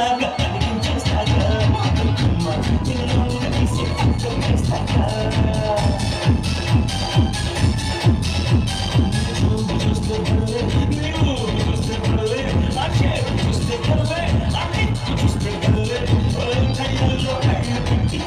అలాగా అడిగించేస్తాగా నిన్ను తీసి వేస్తాగా చూస్తే కలే నీవు చూస్తే కలే ఆ చేరు చూస్తే కలే ఆ కిక్కు చూస్తే కలే కళ్ళల్లో కళ్ళు పెట్టి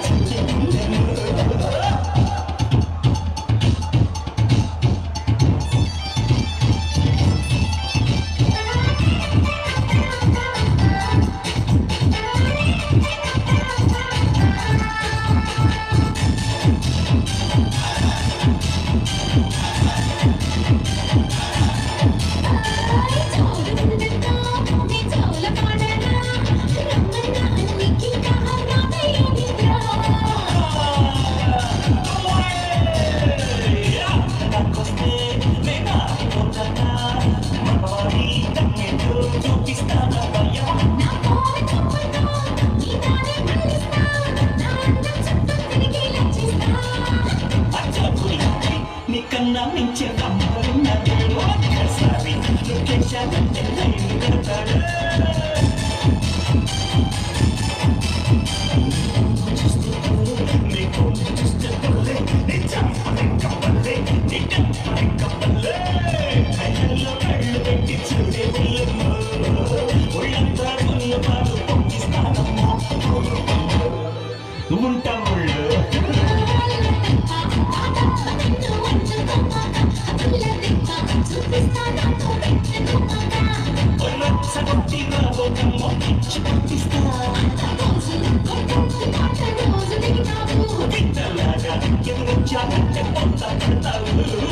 కన్నా మించే రమ్మన్న దేవుడు ఒక్కసారి లొకేషన్ లైన్ కడతాడు చూస్తే నీకు చూస్తే పల్లె నిజం కప్పలే నిజం కప్పలే కళ్ళల్లో కళ్ళు పెట్టి చూడే ఒళ్ళంతా ఉన్న పాలు పొంగిస్తానమ్మా ఉంటాము Kita laga, kita jalan, kita tak tahu.